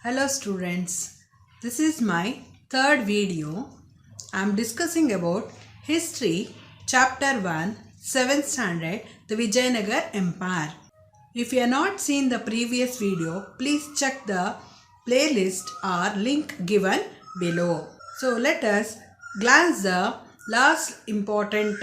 Hello students, this is my third video. I am discussing about History Chapter 1, 7th Standard, the Vijayanagar Empire. If you have not seen the previous video, please check the playlist or link given below. So let us glance the last important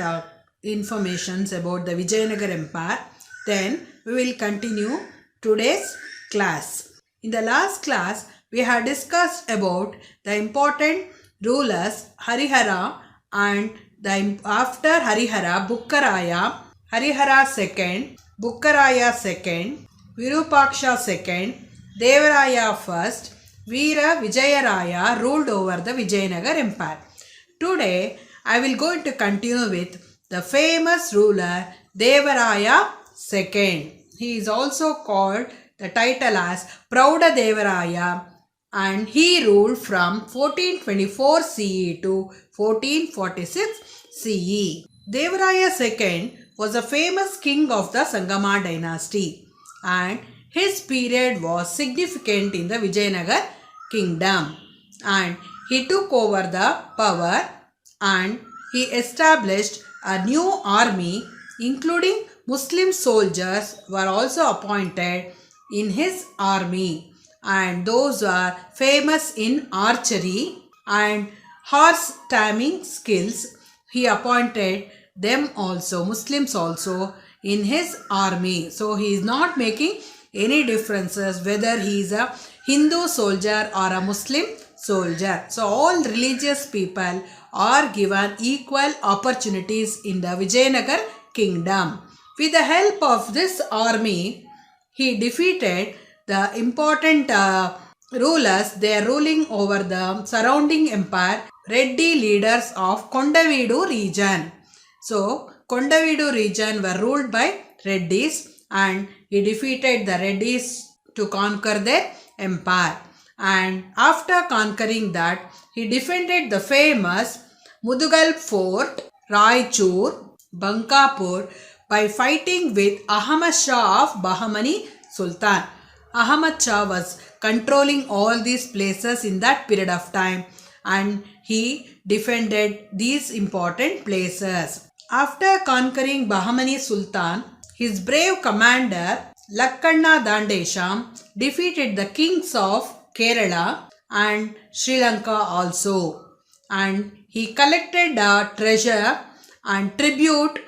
informations about the Vijayanagar Empire. Then we will continue today's class. In the last class, we have discussed about the important rulers Harihara and after Harihara, Harihara II, Bukkaraya II, Virupaksha II, Devaraya I, Veera Vijayaraya ruled over the Vijayanagar Empire. Today, I will going to continue with the famous ruler Devaraya II. He is also called the title as Prouda Devaraya and he ruled from 1424 CE to 1446 CE. Devaraya II was a famous king of the Sangama dynasty and his period was significant in the Vijayanagar kingdom and he took over the power and he established a new army including Muslim soldiers were also appointed in his army and those were famous in archery and horse taming skills. He appointed them also, Muslims also in his army. So he is not making any differences whether he is a Hindu soldier or a Muslim soldier. So all religious people are given equal opportunities in the Vijayanagar kingdom. With the help of this army, he defeated the important rulers. They are ruling over the surrounding empire, Reddy leaders of Kondavidu region. So, Kondavidu region were ruled by Reddys and he defeated the Reddys to conquer their empire. And after conquering that, he defended the famous Mudugal Fort, Raichur, Bankapur by fighting with Ahmad Shah of Bahmani Sultan. Ahmad Shah was controlling all these places in that period of time and he defended these important places. After conquering Bahmani Sultan, his brave commander Lakkanna Dandesham defeated the kings of Kerala and Sri Lanka also, and he collected treasure and tribute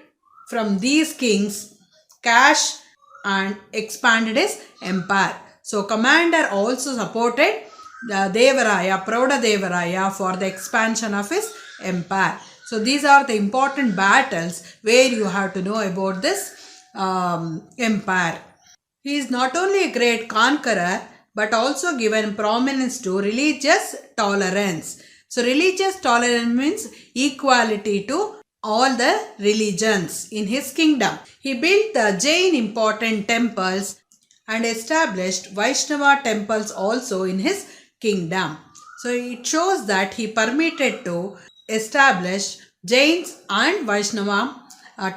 from these kings, cash, and expanded his empire. So commander also supported the Devaraya, Prouda Devaraya for the expansion of his empire. So these are the important battles where you have to know about this empire. He is not only a great conqueror but also given prominence to religious tolerance. So religious tolerance means equality to all the religions in his kingdom. He built the Jain important temples and established Vaishnava temples also in his kingdom. So it shows that he permitted to establish Jains and Vaishnava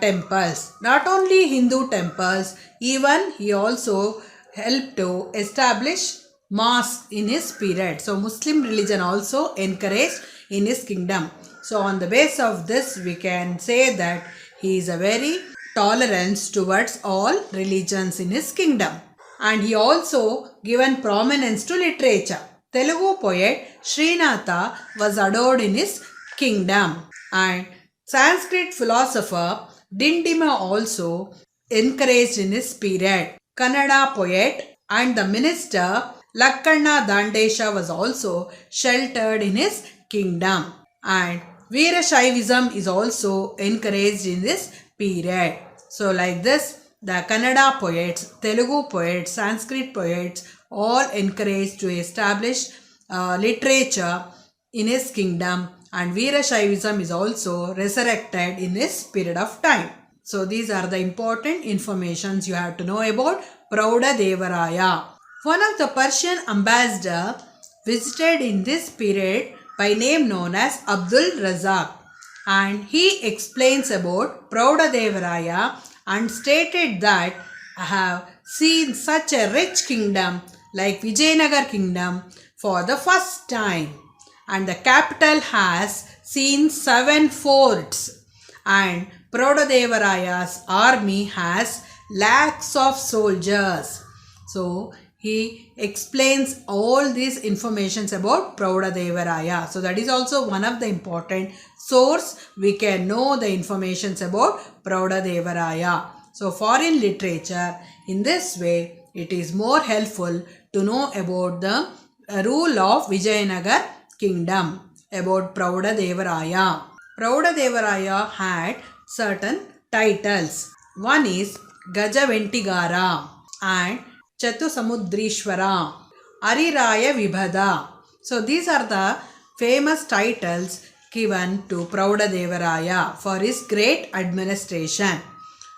temples. Not only Hindu temples, even he also helped to establish mosques in his period. So Muslim religion also encouraged in his kingdom. So on the basis of this, we can say that he is a very tolerance towards all religions in his kingdom. And he also given prominence to literature. Telugu poet Srinatha was adored in his kingdom. And Sanskrit philosopher Dindima also encouraged in his period. Kannada poet and the minister Lakkanna Dandesha was also sheltered in his kingdom. And Veerashaivism is also encouraged in this period. So like this, the Kannada poets, Telugu poets, Sanskrit poets all encouraged to establish literature in his kingdom, and Veerashaivism is also resurrected in this period of time. So these are the important informations you have to know about Prouda Devaraya. One of the Persian ambassador visited in this period by name known as Abdul Razak, and he explains about Prouda Devaraya and stated that I have seen such a rich kingdom like Vijayanagar kingdom for the first time, and the capital has seen 7 forts, and Prodadevaraya's army has lakhs of soldiers. So he explains all these informations about Prodadavaraya. So that is also one of the important source we can know the informations about Prodadavaraya. So foreign literature, in this way it is more helpful to know about the rule of Vijayanagar kingdom, about Prodadavaraya. Prodadavaraya had certain titles. One is Gajaventigara and Chatusamudrishwara, Ariraya Vibhada. So these are the famous titles given to Prodadavaraya for his great administration.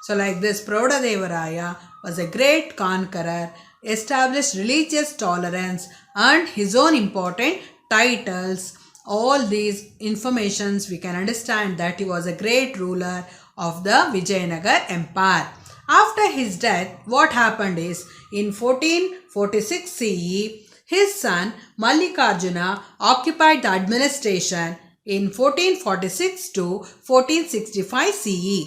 So like this, Prodadavaraya was a great conqueror, established religious tolerance, earned his own important titles. All these informations we can understand that he was a great ruler of the Vijayanagar Empire. After his death, what happened is, in 1446 CE, his son Mallikarjuna occupied the administration in 1446 to 1465 CE.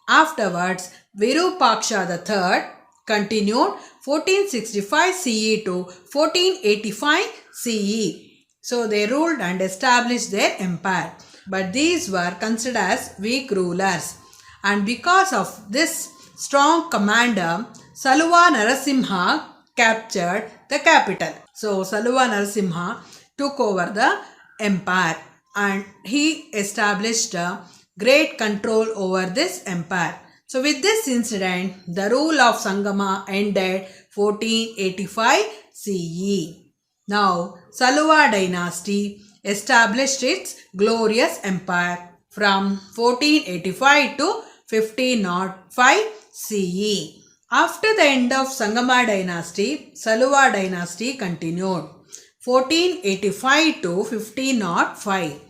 Afterwards, Virupaksha III continued 1465 CE to 1485 CE. So they ruled and established their empire. But these were considered as weak rulers. And because of this strong commander, Saluva Narasimha captured the capital. So Saluva Narasimha took over the empire and he established a great control over this empire. So with this incident, the rule of Sangama ended 1485 CE. Now, Saluva dynasty established its glorious empire from 1485 to 1505 CE. After the end of Sangama dynasty, Saluva dynasty continued 1485 to 1505.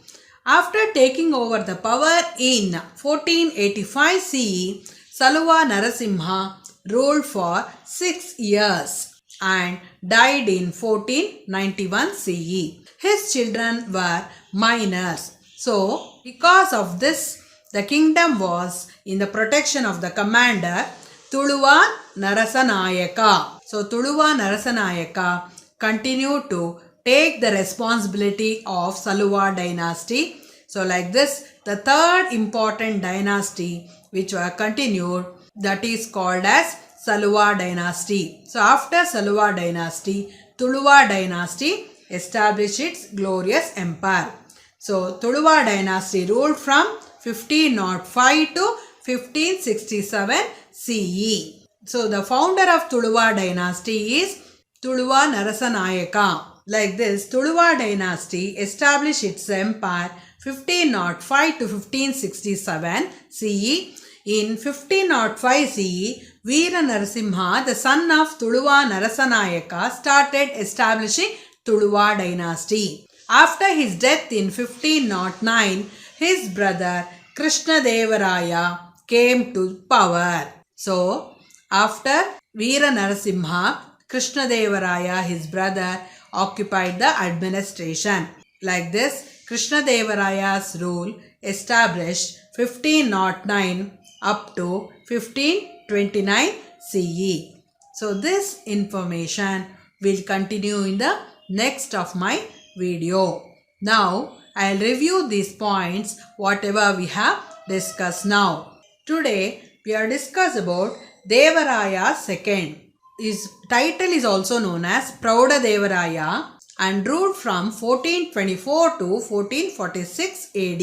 After taking over the power in 1485 CE, Saluva Narasimha ruled for 6 years and died in 1491 CE. His children were minors. So, because of this, the kingdom was in the protection of the commander Tuluva Narasanayaka. So, Tuluva Narasanayaka continued to take the responsibility of Saluva dynasty. So, like this, the third important dynasty which were continued, that is called as Saluva dynasty. So, after Saluva dynasty, Tuluva dynasty established its glorious empire. So, Tuluva dynasty ruled from 1505 to 1567 CE. So, the founder of Tuluva dynasty is Tuluva Narasanayaka. Like this, Tuluva dynasty established its empire 1505 to 1567 CE. In 1505 CE, Veera Narasimha, the son of Tuluva Narasanayaka, started establishing Tuluva dynasty. After his death in 1509, his brother Krishnadevaraya came to power. So, after Veera Narasimha, Krishnadevaraya, his brother, occupied the administration. Like this, Krishnadevaraya's rule established 1509 up to 1529 CE. So this information will continue in the next of my video. Now I'll review these points whatever we have discussed now. Today we are discussing about Devaraya II. His title is also known as Prodadavaraya and ruled from 1424 to 1446 AD.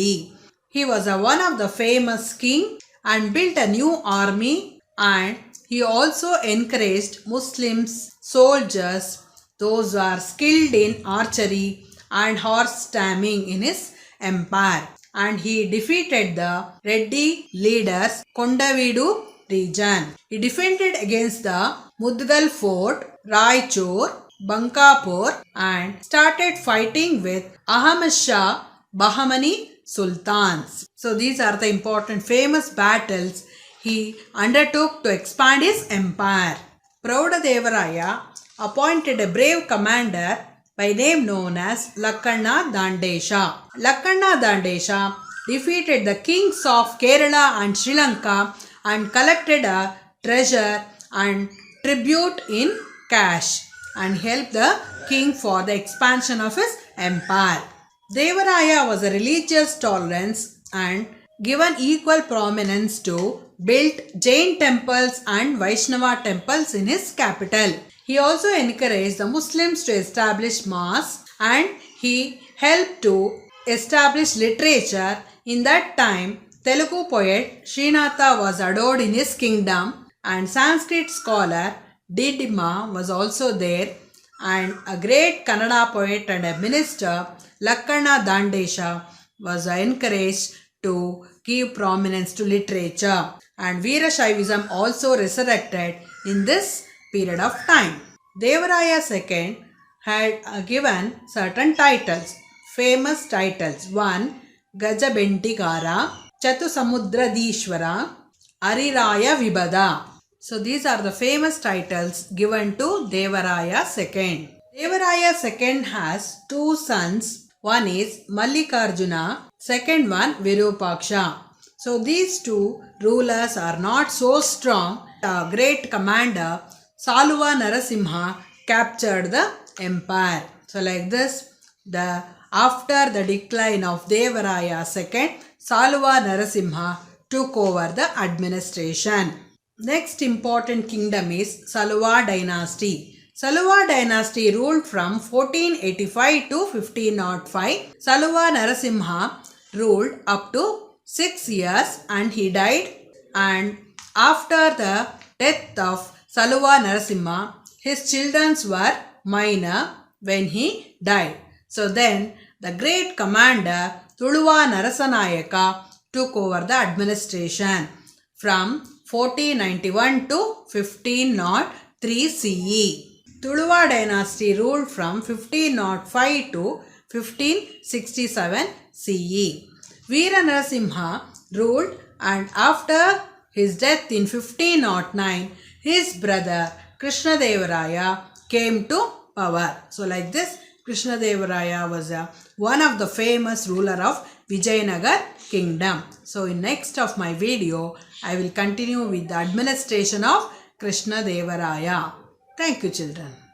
He was one of the famous king and built a new army, and he also encouraged Muslims, soldiers, those who are skilled in archery and horse taming in his empire. And he defeated the Reddy leaders Kondavidu region. He defended against the Mudgal fort, Raichur, Bankapur and started fighting with Ahmad Shah Bahmani sultans. So these are the important famous battles he undertook to expand his empire. Prodadavaraya appointed a brave commander by name known as Lakkanna Dandesha. Lakkanna Dandesha defeated the kings of Kerala and Sri Lanka and collected a treasure and tribute in cash and helped the king for the expansion of his empire. Devaraya was a religious tolerance and given equal prominence to build Jain temples and Vaishnava temples in his capital. He also encouraged the Muslims to establish mosques and he helped to establish literature. In that time, Telugu poet Srinatha was adored in his kingdom and Sanskrit scholar Didima was also there, and a great Kannada poet and a minister, Lakkanna Dandesha, was encouraged to give prominence to literature, and Veerashaivism also resurrected in this period of time. Devaraya II had given certain titles, famous titles. 1. Gajabentigara, Chatusamudradishwara, Ariraya Vibada. So these are the famous titles given to Devaraya II. Devaraya II has two sons. One is Mallikarjuna, second one Virupaksha. So these two rulers are not so strong. A great commander, Saluva Narasimha, captured the empire. So like this, after the decline of Devaraya II, Saluva Narasimha took over the administration. Next important kingdom is Saluva dynasty. Saluva dynasty ruled from 1485 to 1505. Saluva Narasimha ruled up to 6 years and he died. And after the death of Saluva Narasimha, his children were minor when he died. So then the great commander Tuluva Narasanayaka took over the administration from 1491 to 1503 CE. Tuluva dynasty ruled from 1505 to 1567 CE. Veera Narasimha ruled, and after his death in 1509, his brother Krishnadevaraya came to power. So like this, Krishnadevaraya was one of the famous ruler of Vijayanagar kingdom. So in next of my video, I will continue with the administration of Krishnadevaraya. Thank you, children.